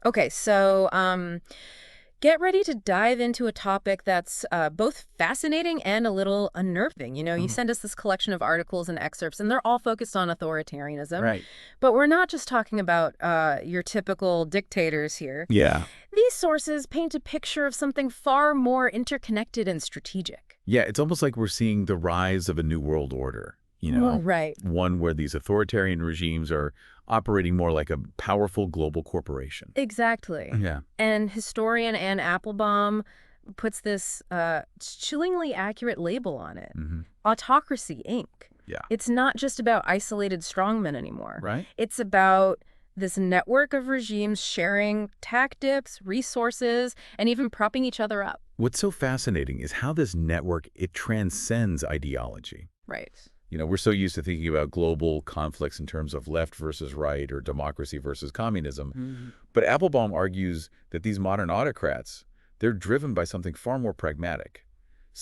Okay, so get ready to dive into a topic that's both fascinating and a little unnerving. You Oh, send us this collection of articles and excerpts, and they're all focused on authoritarianism. right. But we're not just talking about your typical dictators here. Yeah. These sources paint a picture of something far more interconnected and strategic. Yeah, it's almost like we're seeing the rise of a new world order, Right. one where these authoritarian regimes are operating more like a powerful global corporation. Exactly. Yeah. And historian Anne Applebaum puts this chillingly accurate label on it. hmm Autocracy Inc. Yeah. It's not just about isolated strongmen anymore. Right? It's about this network of regimes sharing tactics, resources, and even propping each other up. What's so fascinating is how this network, it transcends ideology. Right. We're so used to thinking about global conflicts in terms of left versus right or democracy versus communism. Mhm. But Applebaum argues that these modern autocrats, they're driven by something far more pragmatic,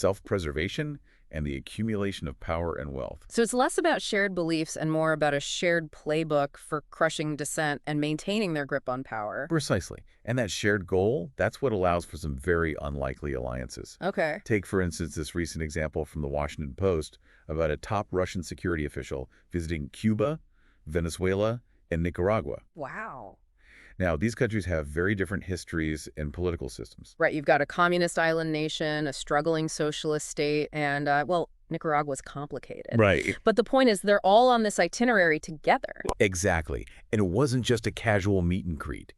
self-preservation and the accumulation of power and wealth. So it's less about shared beliefs and more about a shared playbook for crushing dissent and maintaining their grip on power. Precisely. And that shared goal, that's what allows for some very unlikely alliances. Okay. Take, for instance, this recent example from the Washington Post about a top Russian security official visiting Cuba, Venezuela, and Nicaragua. Wow. Now, these countries have very different histories and political systems. Right, you've got a communist island nation, a struggling socialist state, and, well, Nicaragua's complicated. Right. But the point is they're all on this itinerary together. Exactly. And it wasn't just a casual meet and greet.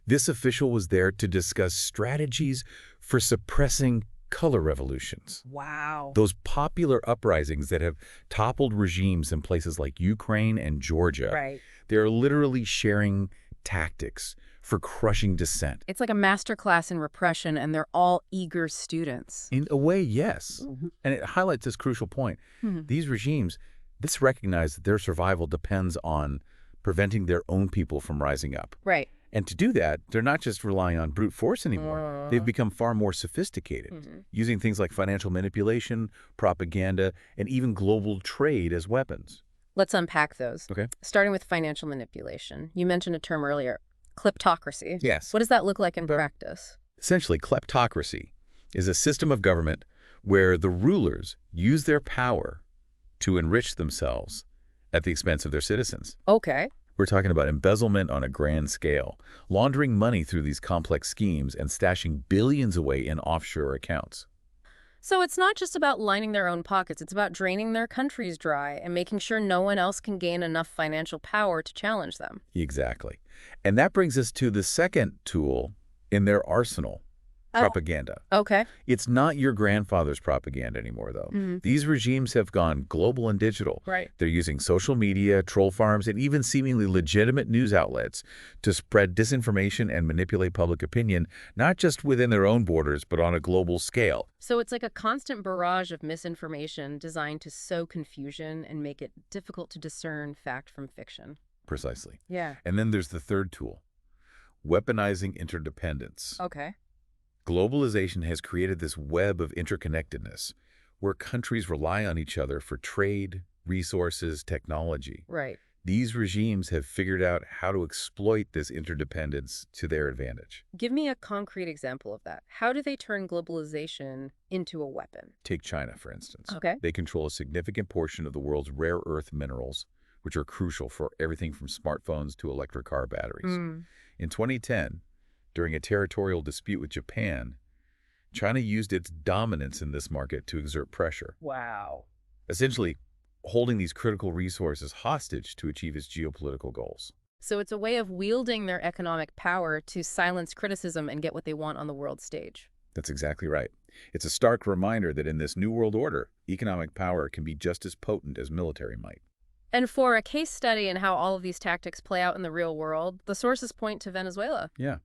This official was there to discuss strategies for suppressing color revolutions. Wow. Those popular uprisings that have toppled regimes in places like Ukraine and Georgia. Right. They're literally sharing tactics for crushing dissent. It's like a master class in repression, and they're all eager students. In a way, yes. Mhm. And it highlights this crucial point. Mhm. These regimes, this recognize that their survival depends on preventing their own people from rising up. Right. And to do that, they're not just relying on brute force anymore. They've become far more sophisticated, Mhm. using things like financial manipulation, propaganda, and even global trade as weapons. Let's unpack those. Okay. Starting with financial manipulation. You mentioned a term earlier, kleptocracy. Yes. What does that look like in practice? Essentially, kleptocracy is a system of government where the rulers use their power to enrich themselves at the expense of their citizens. Okay. We're talking about embezzlement on a grand scale, laundering money through these complex schemes and stashing billions away in offshore accounts. So it's not just about lining their own pockets, it's about draining their countries dry and making sure no one else can gain enough financial power to challenge them. Exactly. And that brings us to the second tool in their arsenal, propaganda. Okay. It's not your grandfather's propaganda anymore, though. Mhm. These regimes have gone global and digital. Right. They're using social media, troll farms, and even seemingly legitimate news outlets to spread disinformation and manipulate public opinion, not just within their own borders, but on a global scale. So it's like a constant barrage of misinformation designed to sow confusion and make it difficult to discern fact from fiction. Precisely. Yeah. And then there's the third tool, weaponizing interdependence. Okay. Globalization has created this web of interconnectedness where countries rely on each other for trade, resources, technology. Right. These regimes have figured out how to exploit this interdependence to their advantage. Give me a concrete example of that. How do they turn globalization into a weapon? Take China, for instance. Okay. They control a significant portion of the world's rare earth minerals, which are crucial for everything from smartphones to electric car batteries. Mm. In 2010, during a territorial dispute with Japan, China used its dominance in this market to exert pressure, Wow. essentially holding these critical resources hostage to achieve its geopolitical goals. So it's a way of wielding their economic power to silence criticism and get what they want on the world stage. That's exactly right. It's a stark reminder that in this new world order, economic power can be just as potent as military might. And for a case study in how all of these tactics play out in the real world, the sources point to Venezuela. Yeah.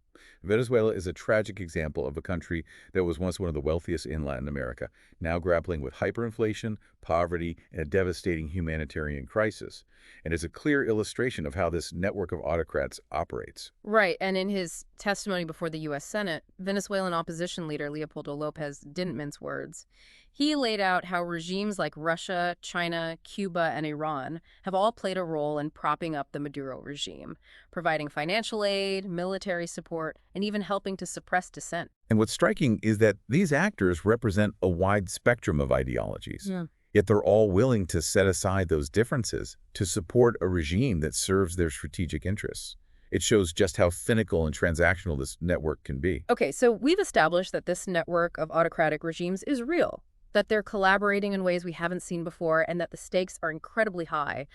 Venezuela is a tragic example of a country that was once one of the wealthiest in Latin America, now grappling with hyperinflation, poverty, and a devastating humanitarian crisis. And it's a clear illustration of how this network of autocrats operates. Right, and in his testimony before the U.S. Senate, Venezuelan opposition leader Leopoldo Lopez didn't mince words. He laid out how regimes like Russia, China, Cuba, and Iran have all played a role in propping up the Maduro regime, providing financial aid, military support, support, and even helping to suppress dissent. And what's striking is that these actors represent a wide spectrum of ideologies. Yet they're all willing to set aside those differences to support a regime that serves their strategic interests. It shows just how cynical and transactional this network can be. Okay, so we've established that this network of autocratic regimes is real, that they're collaborating in ways we haven't seen before, and that the stakes are incredibly high.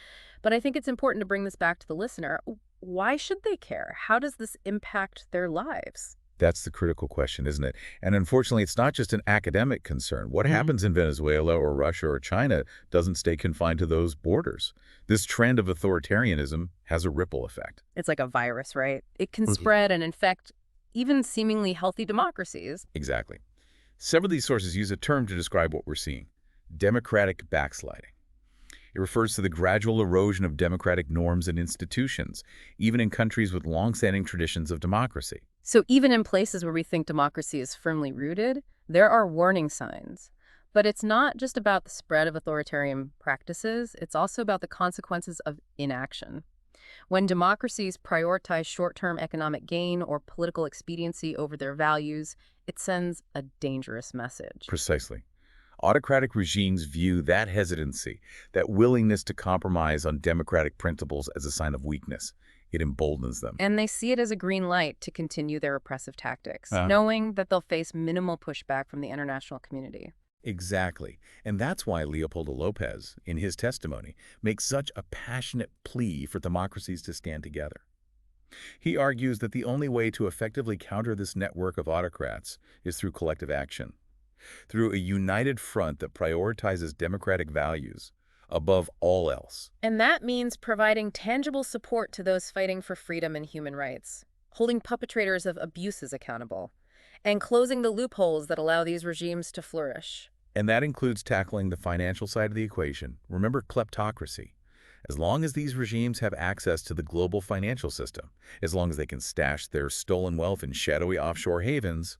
But I think it's important to bring this back to the listener. Why should they care? How does this impact their lives? That's the critical question, isn't it? And unfortunately, it's not just an academic concern. What happens in Venezuela or Russia or China doesn't stay confined to those borders. This trend of authoritarianism has a ripple effect. It's like a virus, right? It can spread and infect even seemingly healthy democracies. Exactly. Several of these sources use a term to describe what we're seeing: democratic backsliding. It refers to the gradual erosion of democratic norms and institutions, even in countries with long-standing traditions of democracy. So even in places where we think democracy is firmly rooted, there are warning signs. But it's not just about the spread of authoritarian practices, it's also about the consequences of inaction. When democracies prioritize short-term economic gain or political expediency over their values, it sends a dangerous message. Precisely. Autocratic regimes view that hesitancy, that willingness to compromise on democratic principles, as a sign of weakness. It emboldens them. And they see it as a green light to continue their oppressive tactics, knowing that they'll face minimal pushback from the international community. Exactly. And that's why Leopoldo Lopez, in his testimony, makes such a passionate plea for democracies to stand together. He argues that the only way to effectively counter this network of autocrats is through collective action, through a united front that prioritizes democratic values above all else. And that means providing tangible support to those fighting for freedom and human rights, holding perpetrators of abuses accountable, and closing the loopholes that allow these regimes to flourish. And that includes tackling the financial side of the equation. Remember kleptocracy. As long as these regimes have access to the global financial system, as long as they can stash their stolen wealth in shadowy offshore havens,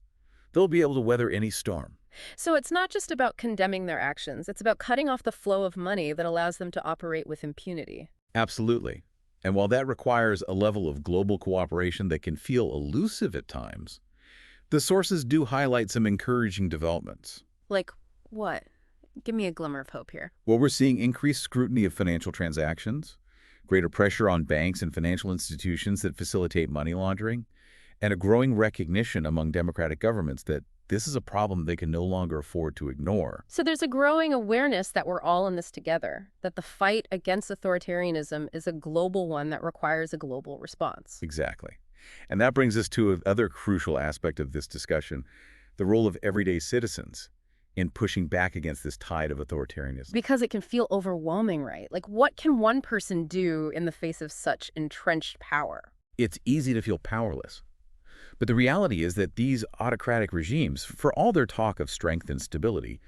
they'll be able to weather any storm. So it's not just about condemning their actions, it's about cutting off the flow of money that allows them to operate with impunity. Absolutely. And while that requires a level of global cooperation that can feel elusive at times, the sources do highlight some encouraging developments. Like what? Give me a glimmer of hope here. Well, we're seeing increased scrutiny of financial transactions, greater pressure on banks and financial institutions that facilitate money laundering, and a growing recognition among democratic governments that this is a problem they can no longer afford to ignore. So there's a growing awareness that we're all in this together, that the fight against authoritarianism is a global one that requires a global response. Exactly. And that brings us to another crucial aspect of this discussion, the role of everyday citizens in pushing back against this tide of authoritarianism. Because it can feel overwhelming, right? Like, what can one person do in the face of such entrenched power? It's easy to feel powerless. But the reality is that these autocratic regimes, for all their talk of strength and stability,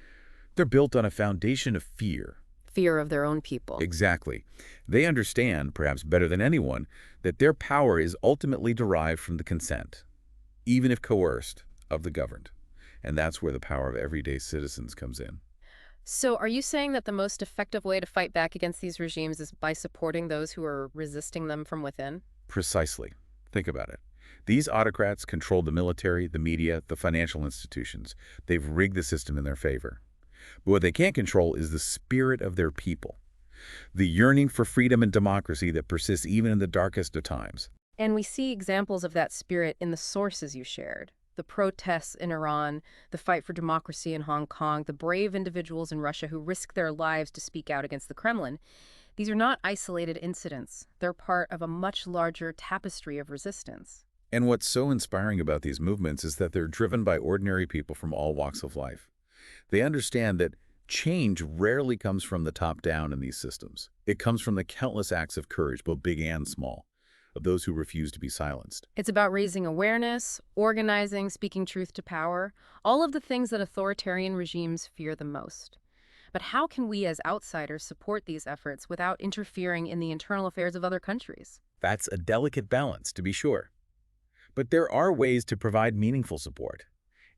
they're built on a foundation of fear. Fear of their own people. Exactly. They understand, perhaps better than anyone, that their power is ultimately derived from the consent, even if coerced, of the governed. And that's where the power of everyday citizens comes in. So are you saying that the most effective way to fight back against these regimes is by supporting those who are resisting them from within? Precisely. Think about it. These autocrats control the military, the media, the financial institutions. They've rigged the system in their favor. But what they can't control is the spirit of their people, the yearning for freedom and democracy that persists even in the darkest of times. And we see examples of that spirit in the sources you shared. The protests in Iran, the fight for democracy in Hong Kong, the brave individuals in Russia who risk their lives to speak out against the Kremlin. These are not isolated incidents. They're part of a much larger tapestry of resistance. And what's so inspiring about these movements is that they're driven by ordinary people from all walks of life. They understand that change rarely comes from the top down in these systems. It comes from the countless acts of courage, both big and small, of those who refuse to be silenced. It's about raising awareness, organizing, speaking truth to power, all of the things that authoritarian regimes fear the most. But how can we as outsiders support these efforts without interfering in the internal affairs of other countries? That's a delicate balance, to be sure. But there are ways to provide meaningful support.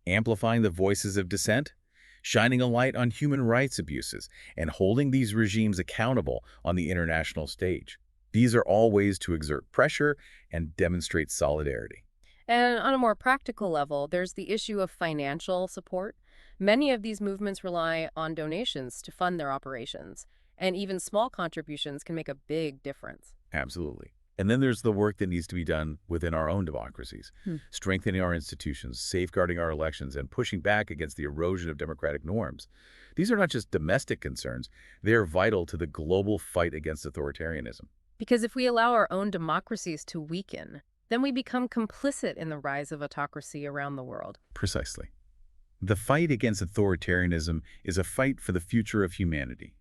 Amplifying the voices of dissent, shining a light on human rights abuses, and holding these regimes accountable on the international stage. These are all ways to exert pressure and demonstrate solidarity. And on a more practical level, there's the issue of financial support. Many of these movements rely on donations to fund their operations, and even small contributions can make a big difference. Absolutely. And then there's the work that needs to be done within our own democracies, Hmm. strengthening our institutions, safeguarding our elections, and pushing back against the erosion of democratic norms. These are not just domestic concerns, they are vital to the global fight against authoritarianism. Because if we allow our own democracies to weaken, then we become complicit in the rise of autocracy around the world. Precisely. The fight against authoritarianism is a fight for the future of humanity.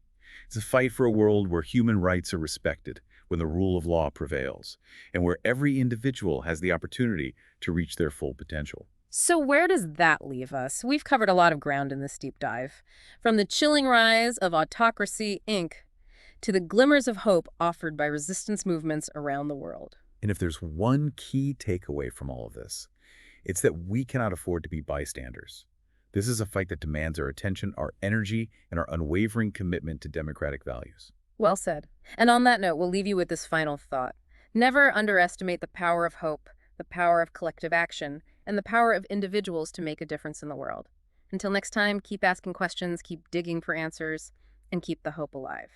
It's a fight for a world where human rights are respected, when the rule of law prevails, and where every individual has the opportunity to reach their full potential. So, where does that leave us? We've covered a lot of ground in this deep dive. From the chilling rise of Autocracy Inc. to the glimmers of hope offered by resistance movements around the world. And if there's one key takeaway from all of this, it's that we cannot afford to be bystanders. This is a fight that demands our attention, our energy, and our unwavering commitment to democratic values. Well said. And on that note, we'll leave you with this final thought. Never underestimate the power of hope, the power of collective action, and the power of individuals to make a difference in the world. Until next time, keep asking questions, keep digging for answers, and keep the hope alive.